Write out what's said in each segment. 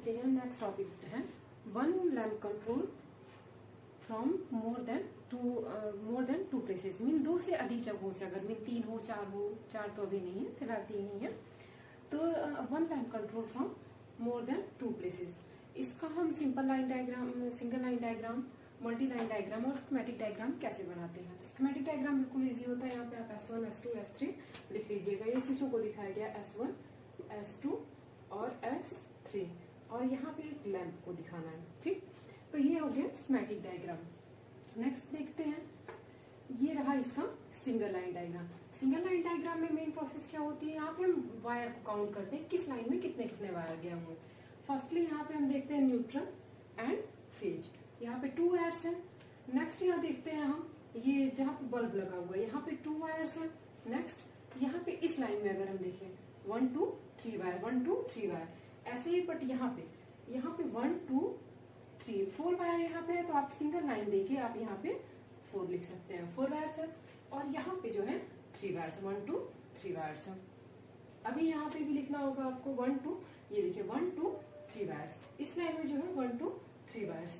देखते हैं next topic है one lamp control from more than two places. मीन दो से अधिक जगहों से, अगर मीन तीन हो, चार तो अभी नहीं है, फिलहाल तीन ही है, तो one lamp control from more than two places. इसका हम simple line diagram, single line diagram, multi line diagram और स्कीमेटिक डायग्राम कैसे बनाते हैं। स्कीमेटिक डायग्राम बिल्कुल इजी होता है। यहाँ पे आप S1, S2, S3 लिख लीजिएगा। ये स्विचों को दिखाया गया S1, S2 और S3, और यहाँ पे एक लैंप को दिखाना है। ठीक, तो ये हो गया स्कीमेटिक डायग्राम। नेक्स्ट देखते हैं, ये रहा इसका single line diagram. Single line diagram में मेन प्रोसेस क्या होती है, यहाँ पे हम वायर को काउंट करते हैं, किस लाइन में कितने कितने वायर गए हुए। फर्स्टली यहाँ पे हम देखते हैं न्यूट्रल एंड फेज, यहाँ पे 2 वायर्स हैं। नेक्स्ट यहाँ देखते हैं हम, ये जहाँ पे बल्ब लगा हुआ है यहाँ पे 2 वायर्स हैं। नेक्स्ट यहाँ पे इस लाइन में अगर हम देखें 1 2 3 वायर, 1 2 3 वायर ऐसे ही, बट यहाँ पे 1 2 3 4 वायर यहाँ पे है, तो आप सिंगल लाइन देके आप यहाँ पे 4 लिख सकते हैं, 4 वायर्स है। और यहाँ पे जो है 3 वायर्स, 1 2 3 वायर्स है। अभी यहाँ पे भी लिखना होगा आपको 1 2, ये देखिए 1 2 3 वायर्स, इस लाइन में जो है 1 2 3 वायर्स।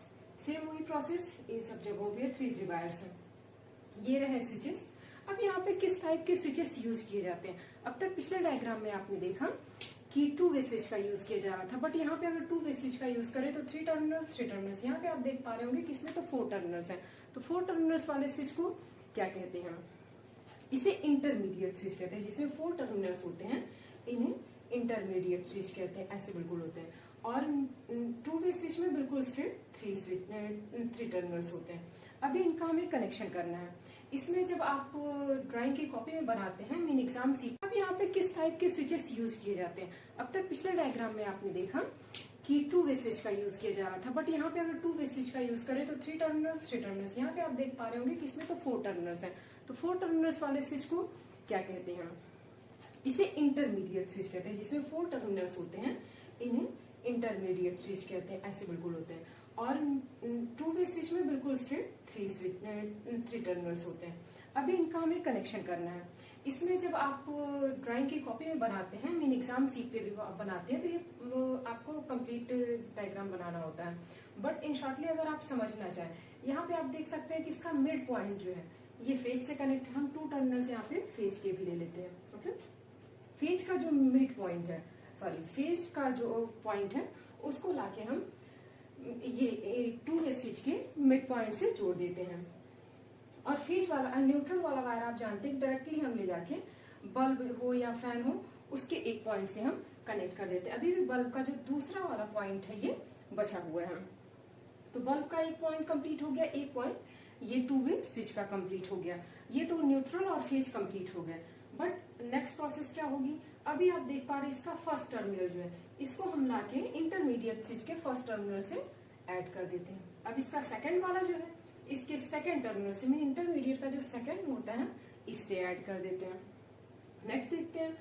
सेम वही प्रोसेस इन सब जगहों पे 3 3 वायर्स है। ये रहे स्विचेस। अब यहाँ पे किस टाइप के स्विचेस यूज किए जाते हैं। अब तक पिछले डायग्राम में आपने देखा कि 2 वे स्विच का यूज किया जा रहा था, बट यहाँ पे अगर 2 वे स्विच का यूज करें तो 3 टर्मिनल्स। यहाँ पे आप देख पा रहे होंगे कि इसमें तो 4 टर्मिनल्स हैं। तो 4 टर्मिनल्स वाले स्विच को क्या कहते हैं, इसे इंटरमीडिएट स्विच कहते हैं। जिसमें 4 टर्मिनल्स होते हैं इन्हें इंटरमीडिएट स्विच कहते हैं, ऐसे बिल्कुल होते हैं। और 2 वे स्विच में बिल्कुल स्ट्रेट 3 टर्मिनल्स होते हैं। अभी इनका हमें कनेक्शन करना है। इसमें जब आप ड्राइंग की कॉपी में बनाते हैं, मीन एग्जाम सीट, अब यहाँ पे किस टाइप के स्विचेस यूज किए जाते हैं। अब तक पिछले डायग्राम में आपने देखा कि 2 वे स्विच का यूज किया जा रहा था, बट यहाँ पे अगर 2 वे स्विच का यूज करें तो 3 टर्मिनल्स। यहाँ पे आप देख पा रहे होंगे कि इसमें तो 4 टर्मिनल्स हैं। तो 4 टर्मिनल्स वाले स्विच को क्या कहते हैं, इसे इंटरमीडिएट स्विच कहते हैं। जिसमें 4 टर्मिनल्स होते हैं इन्हें इंटरमीडिएट स्विच कहते हैं, ऐसे बिल्कुल होते हैं। और 2 वे स्विच में बिल्कुल स्ट्रेट 3 टर्मिनल्स होते हैं। अभी इनका हमें कनेक्शन करना है। इसमें जब आप ड्राइंग की कॉपी में बनाते हैं, मीन एग्जाम सीट पे भी आप बनाते हैं, तो ये आपको कंप्लीट डायग्राम बनाना होता है। बट इन शॉर्टली अगर आप समझना चाहें, यहाँ पे आप देख सकते हैं कि इसका मिड पॉइंट जो है ये फेज से कनेक्ट, हम 2 टर्मिनल्स यहाँ पे फेज के भी ले लेते हैं। ओके, फेज का जो मिड पॉइंट है, फेज का जो पॉइंट है उसको लाके हम ये 2 वे स्विच के मिड पॉइंट से जोड़ देते हैं। और फेज वाला, न्यूट्रल वाला वायर आप जानते हैं, डायरेक्टली हम ले जाके बल्ब हो या फैन हो उसके एक पॉइंट से हम कनेक्ट कर देते हैं। अभी भी बल्ब का जो दूसरा वाला पॉइंट है ये बचा हुआ है। तो बल्ब का एक पॉइंट कंप्लीट हो गया, एक पॉइंट ये 2 वे स्विच का कंप्लीट हो गया। ये तो न्यूट्रल और फेज कंप्लीट हो गया। बट नेक्स्ट प्रोसेस क्या होगी, अभी आप देख पा रहे हैं इसका फर्स्ट टर्मिनल जो है इसको हम लाके इंटरमीडिएट स्विच के फर्स्ट टर्मिनल से ऐड कर देते हैं। अब इसका सेकंड वाला जो है इसके सेकंड टर्मिनल से, में इंटरमीडिएट का जो सेकंड होता है इससे ऐड कर देते हैं। नेक्स्ट देखते हैं,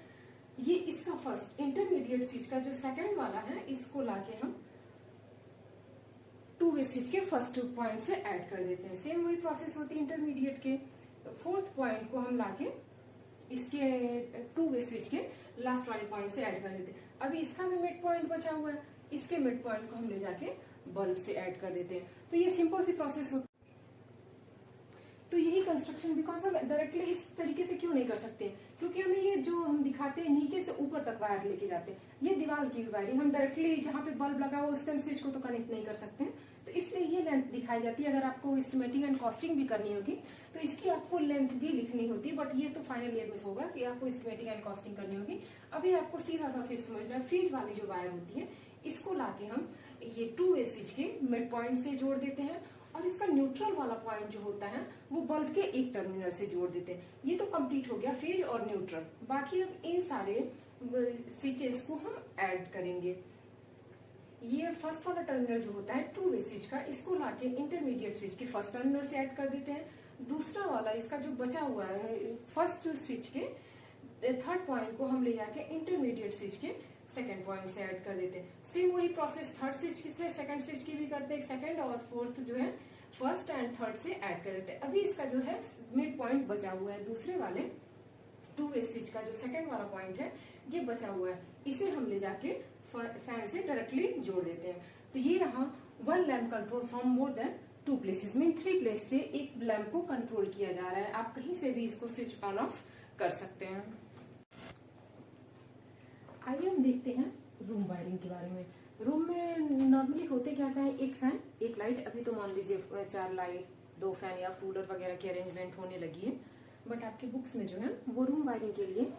ये इसका फर्स्ट इंटरमीडिएट स्विच का जो सेकंड वाला है इसको लाके हम 2 वे स्विच के फर्स्ट पॉइंट से ऐड कर देते हैं। सेम वही प्रोसेस होती है इंटरमीडिएट के। फोर्थ पॉइंट को हम लाके इसके 2 वे स्विच के लास्ट वाले पॉइंट से ऐड कर देते हैं। अभी इसका भी मिड पॉइंट बचा हुआ है, इसके मिड पॉइंट को हम ले जाके बल्ब से ऐड कर देते हैं। तो ये सिंपल सी प्रोसेस होती है। तो यही कंस्ट्रक्शन, बिकॉज हम डायरेक्टली इस तरीके से क्यों नहीं कर सकते, क्योंकि हमें ये जो हम दिखाते हैं नीचे से ऊपर तक वायर लेके जाते हैं, ये दीवार की वायरिंग हम डायरेक्टली जहाँ पे बल्ब लगा हुआ उस टाइम स्विच को तो कनेक्ट नहीं कर सकते हैं। तो इसलिए ये लेंथ दिखाई जाती है। अगर आपको एस्टिमेटिंग एंड कॉस्टिंग भी करनी होगी तो इसकी आपको लेंथ भी लिखनी होती है, बट ये तो फाइनल ईयर में होगा कि आपको एस्टिमेटिंग एंड कॉस्टिंग करनी होगी। अभी आपको सीधा सा सिर्फ समझना है, फेज वाली जो वायर होती है इसको लाके हम ये 2 वे स्विच के मिड पॉइंट से जोड़ देते हैं, और इसका न्यूट्रल वाला पॉइंट जो होता है वो बल्ब के एक टर्मिनल से जोड़ देते हैं। ये तो कंप्लीट हो गया फेज और न्यूट्रल। बाकी अब इन सारे स्विचेस को हम ऐड करेंगे। ये फर्स्ट वाला टर्मिनल जो होता है 2 वे स्विच का, इसको लाके इंटरमीडिएट स्विच के फर्स्ट टर्मिनल से ऐड कर देते हैं। दूसरा वाला इसका जो बचा हुआ है फर्स्ट स्विच के थर्ड पॉइंट को हम ले जाके इंटरमीडिएट स्विच के सेकंड पॉइंट से ऐड कर देते हैं। सेम वही प्रोसेस थर्ड स्विच से सेकंड स्विच की भी करते हैं, सेकंड और फोर्थ जो है फर्स्ट एंड थर्ड से ऐड कर देते हैं। अभी इसका जो है मिड पॉइंट बचा हुआ है, दूसरे वाले 2 वे स्विच का जो सेकंड वाला पॉइंट है ये बचा हुआ है, इसे हम ले जाके फैन से डायरेक्टली जोड़ देते हैं। तो ये रहा one lamp control from more then 2 places, mean 3 place से एक लैम्प को कंट्रोल किया जा रहा है। आप कहीं से भी इसको स्विच ऑन ऑफ कर सकते हैं। आइए हम देखते हैं रूम वायरिंग के बारे में। रूम में नॉर्मली होते क्या क्या है, एक फैन, एक लाइट। अभी तो मान लीजिए 4 लाइट, 2 फैन या कूलर वगैरह की अरेंजमेंट होने लगी है, बट आपके बुक्स में जो है वो रूम वायरिंग के लिए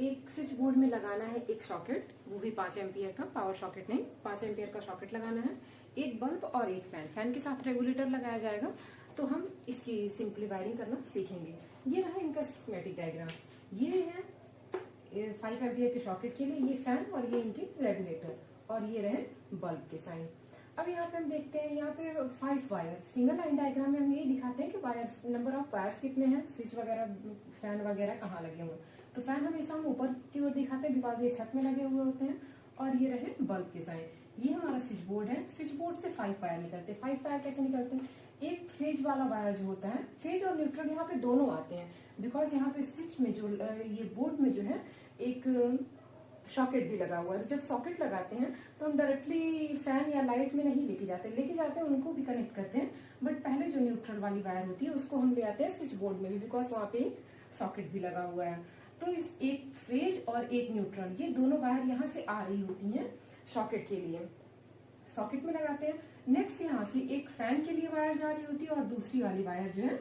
एक स्विच बोर्ड में लगाना है एक सॉकेट, वो भी 5 एम्पियर का, पावर सॉकेट नहीं, 5 एम्पियर का सॉकेट लगाना है, एक बल्ब और एक फैन। फैन के साथ रेगुलेटर लगाया जाएगा। तो हम इसकी सिंपली वायरिंग करना सीखेंगे। ये रहा इनका स्कीमेटिक डायग्राम। ये है 5 एम्पियर के सॉकेट के लिए ये फैन और ये इनके रेगुलेटर, और ये रहे बल्ब के साइन। अब यहाँ पे हम देखते हैं, यहाँ पे 5 वायर, सिंगल लाइन डायग्राम में हम ये दिखाते हैं कि वायर्स, नंबर ऑफ वायर्स कितने हैं, स्विच वगैरह, फैन वगैरह कहाँ लगे हुए। तो फैन हमेशा हम ऊपर की ओर दिखाते हैं बिकॉज ये छत में लगे हुए होते हैं, और ये रहे बल्ब के साइन। ये हमारा स्विच बोर्ड है। स्विच बोर्ड से 5 वायर निकलते हैं। 5 वायर कैसे निकलते हैं, एक फेज वाला वायर जो होता है, फेज और न्यूट्रल यहाँ पे दोनों आते हैं, बिकॉज यहाँ पे स्विच में जो ये बोर्ड में जो है एक सॉकेट भी लगा हुआ है। जब सॉकेट लगाते हैं तो हम डायरेक्टली फैन या लाइट में नहीं लेके जाते हैं, उनको भी कनेक्ट करते हैं, बट पहले जो न्यूट्रल वाली वायर होती है उसको हम ले आते हैं स्विच बोर्ड में भी, बिकॉज वहाँ पे सॉकेट भी लगा हुआ है। तो इस एक फेज और एक न्यूट्रल, ये दोनों वायर यहाँ से आ रही होती हैं सॉकेट के लिए, सॉकेट में लगाते हैं। नेक्स्ट यहाँ से एक फैन के लिए वायर जा रही होती है और दूसरी वाली वायर जो है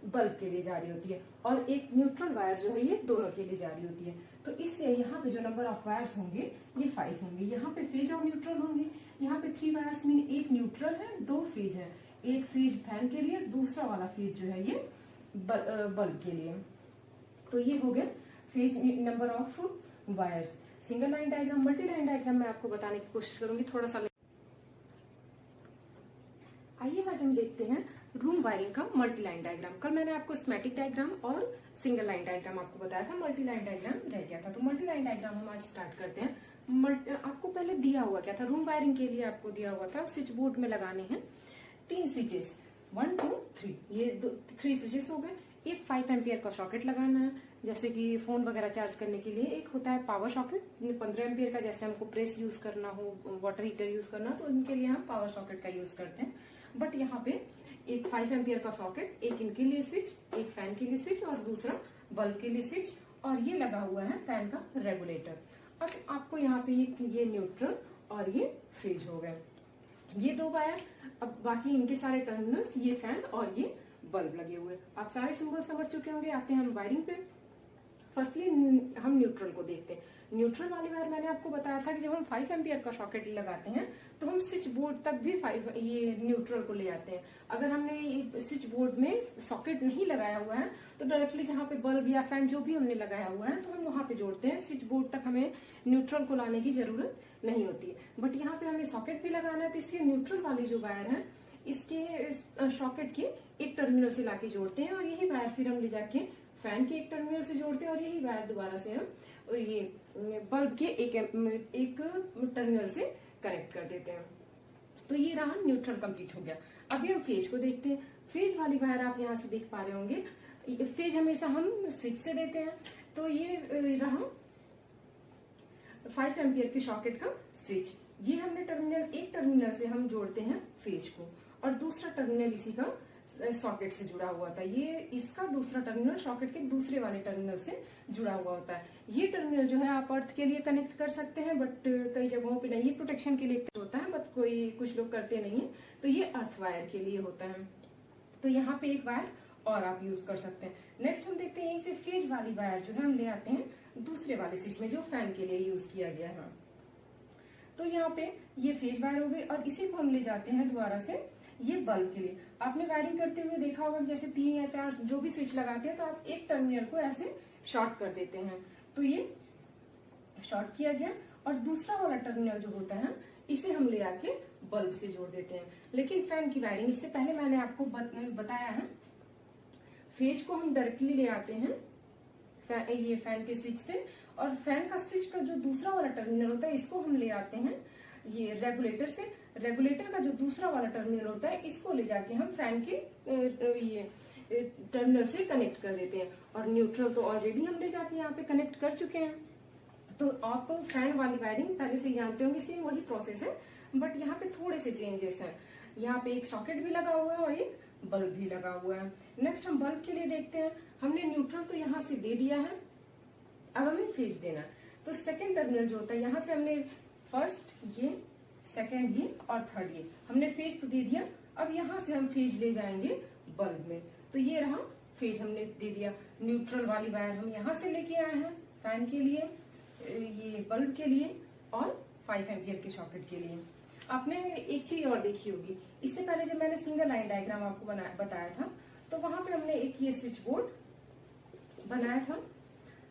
बल्ब के लिए जा रही होती है, और एक न्यूट्रल वायर जो है ये दोनों के लिए जा रही होती है। तो इसलिए यहाँ पे जो नंबर ऑफ वायर्स होंगे ये 5 होंगे। यहाँ पे फेज और न्यूट्रल होंगे। यहाँ पे 3 वायर्स मीन एक न्यूट्रल है, 2 फेज है, एक फेज फैन के लिए, दूसरा वाला फेज जो है ये बल्ब के लिए। तो ये हो गया phase number of wires. Single line diagram, multi line diagram मैं आपको बताने की कोशिश करूंगी थोड़ा सा। आइए आज हम देखते हैं रूम वायरिंग का मल्टी लाइन डायग्राम। कल मैंने आपको स्कीमेटिक डायग्राम और सिंगल लाइन डायग्राम आपको बताया था, मल्टी लाइन डायग्राम रह गया था। तो मल्टी लाइन डायग्राम हम आज स्टार्ट करते हैं। आपको पहले दिया हुआ क्या था, रूम वायरिंग के लिए आपको दिया हुआ था स्विच बोर्ड में लगाने हैं 3 स्विचेस, 1 2 3, ये 3 स्विचेस हो गए। एक 5 एम्पियर का सॉकेट लगाना है, जैसे कि फोन वगैरह चार्ज करने के लिए। एक होता है पावर सॉकेट 15 एम्पियर का, जैसे हमको प्रेस यूज करना हो, वाटर हीटर यूज करना, तो इनके लिए हम पावर सॉकेट का यूज करते हैं। बट यहाँ पे एक 5 एम्पियर का सॉकेट, एक इनके लिए स्विच, एक फैन के लिए स्विच और दूसरा बल्ब के लिए स्विच, और ये लगा हुआ है फैन का रेगुलेटर। अब आपको यहाँ पे ये न्यूट्रल और ये फेज हो गए, ये 2 वायर। अब बाकी इनके सारे टर्मिनल्स, ये फैन और ये बल्ब लगे हुए। आप सारे सिंबल समझ चुके होंगे। आते हैं हम वायरिंग पे। फर्स्टली हम न्यूट्रल को देखते हैं। न्यूट्रल वाली वायर मैंने आपको बताया था कि जब हम 5 एम्पियर का सॉकेट लगाते हैं तो हम स्विच बोर्ड तक भी ये न्यूट्रल को ले आते हैं। अगर हमने स्विच बोर्ड में सॉकेट नहीं लगाया हुआ है तो डायरेक्टली जहाँ पे बल्ब या फैन जो भी हमने लगाया हुआ है तो हम वहां पे जोड़ते हैं। स्विच बोर्ड तक हमें न्यूट्रल को लाने की जरूरत नहीं होती है। बट यहाँ पे हमें सॉकेट भी लगाना है, तो इसलिए न्यूट्रल वाली जो वायर है इसके सॉकेट के एक टर्मिनल से लाके जोड़ते हैं, और यही वायर फिर हम ले जाके फैन के एक टर्मिनल से जोड़ते हैं, और यही वायर दोबारा से हम और ये बल्ब के एक टर्मिनल से कनेक्ट कर देते हैं। तो ये रहा न्यूट्रल कंप्लीट हो गया। अभी हम फेज को देखते हैं। फेज वाली वायर आप यहाँ से देख पा रहे होंगे। फेज हमेशा हम स्विच से देते हैं। तो ये रहा 5 एम्पियर के सॉकेट का स्विच। ये हमने एक टर्मिनल से हम जोड़ते हैं फेज को, और दूसरा टर्मिनल इसी का सॉकेट से जुड़ा हुआ था। ये इसका दूसरा टर्मिनल सॉकेट के दूसरे वाले टर्मिनल से जुड़ा हुआ होता है। ये टर्मिनल जो है आप अर्थ के लिए कनेक्ट कर सकते हैं, बट कई जगहों पे नहीं, ये प्रोटेक्शन के लिए होता है, बट कुछ लोग करते नहीं है। तो ये अर्थ वायर के लिए होता है। तो यहाँ पे एक वायर और आप यूज कर सकते हैं। नेक्स्ट हम देखते हैं यहीं से फेज वाली वायर जो है हम ले आते हैं दूसरे वाले स्विच में जो फैन के लिए यूज किया गया है। तो यहाँ पे ये फेज वायर हो गई, और इसी को हम ले जाते हैं दोबारा से ये बल्ब के लिए। आपने वायरिंग करते हुए देखा होगा कि जैसे 3 या 4 जो भी स्विच लगाते हैं तो आप एक टर्मिनल को ऐसे शॉर्ट कर देते हैं। तो ये शॉर्ट किया गया, और दूसरा वाला टर्मिनल जो होता है इसे हम ले आके बल्ब से जोड़ देते हैं। लेकिन फैन की वायरिंग इससे पहले मैंने आपको बताया है, फेज को हम डायरेक्टली ले आते हैं ये फैन के स्विच से, और फैन का स्विच का जो दूसरा वाला टर्मिनल होता है इसको हम ले आते हैं ये रेगुलेटर से। रेगुलेटर का जो दूसरा वाला टर्मिनल होता है इसको ले जाके हम फैन के ये टर्मिनल से कनेक्ट कर देते हैं। और न्यूट्रल तो ऑलरेडी हम ले जाके यहाँ पे कनेक्ट कर चुके हैं। तो आप फैन वाली वायरिंग पहले से जानते होंगे, सेम वही प्रोसेस है, बट यहाँ पे थोड़े से चेंजेस हैं। यहाँ पे एक सॉकेट भी लगा हुआ है और एक बल्ब भी लगा हुआ है। नेक्स्ट हम बल्ब के लिए देखते हैं। हमने न्यूट्रल तो यहाँ से दे दिया है, अब हमें फेज देना है। तो सेकेंड टर्मिनल जो होता है, यहाँ से हमने फर्स्ट ये, सेकेंड ये और थर्ड ये, हमने फेज तो दे दिया। अब यहाँ से हम फेज ले जाएंगे बल्ब में। तो ये रहा फेज हमने दे दिया। न्यूट्रल वाली वायर हम यहाँ से लेके आए हैं फैन के लिए, ये बल्ब के लिए और 5 एम्पियर के सॉकेट के लिए। आपने एक चीज और देखी होगी, इससे पहले जब मैंने सिंगल लाइन डायग्राम आपको बताया था, तो वहां पे हमने एक ये स्विच बोर्ड बनाया था।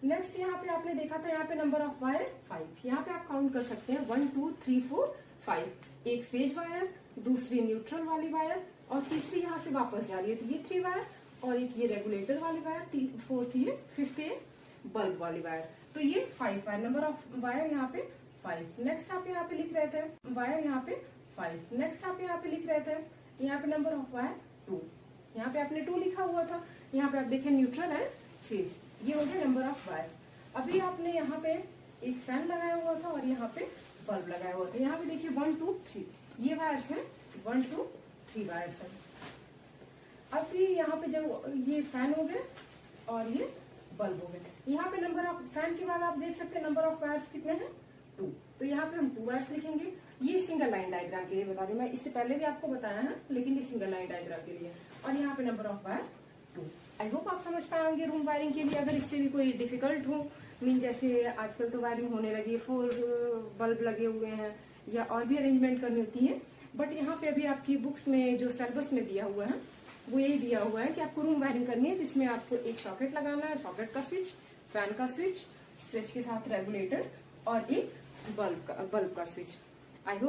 नेक्स्ट यहाँ पे आपने देखा था, यहाँ पे नंबर ऑफ वायर 5। यहाँ पे आप काउंट कर सकते हैं 1 2 3 4 5। एक फेज वायर, दूसरी न्यूट्रल वाली वायर और तीसरी यहाँ से वापस जा रही है, तो ये 3 वायर और एक ये रेगुलेटर वाली वायर, फोर्थ ये, फिफ्थ ये बल्ब वाली वायर। तो ये 5 वायर, नंबर ऑफ वायर यहाँ पे 5। नेक्स्ट आप यहाँ पे लिख रहे थे वायर यहाँ पे 5। नेक्स्ट आप यहाँ पे लिख रहे थे यहाँ पे नंबर ऑफ वायर 2। यहाँ पे आपने 2 लिखा हुआ था, यहाँ पे आप देखें न्यूट्रल एंड फेज, ये हो गया नंबर ऑफ वायर्स। अभी आपने यहाँ पे एक फैन लगाया हुआ था और यहाँ पे बल्ब लगाया हुआ था। यहाँ पे देखिए 1 2 3 ये वायर्स है, 1 2 3 वायर्स है। अभी यहाँ पे जब ये फैन हो गए और ये बल्ब हो गए, यहाँ पे नंबर ऑफ फैन के बाद आप देख सकते हैं नंबर ऑफ वायर्स कितने हैं, 2। तो यहाँ पे हम 2 वायर्स लिखेंगे। ये सिंगल लाइन डायग्राम के लिए बता दूं, मैं इससे पहले भी आपको बताया है, लेकिन ये सिंगल लाइन डायग्राम के लिए। और यहाँ पे number of wire 2। I hope आप समझ पाएंगे रूम वायरिंग के लिए। अगर इससे भी कोई डिफिकल्ट हो, मीन जैसे आजकल तो वायरिंग होने लगी है, 4 बल्ब लगे हुए हैं या और भी अरेंजमेंट करनी होती है, बट यहाँ पे अभी आपकी बुक्स में जो सिलेबस में दिया हुआ है वो यही दिया हुआ है कि आपको रूम वायरिंग करनी है, जिसमें आपको एक सॉकेट लगाना है, सॉकेट का स्विच, फैन का स्विच, स्विच के साथ रेगुलेटर और एक बल्ब का स्विच। I hope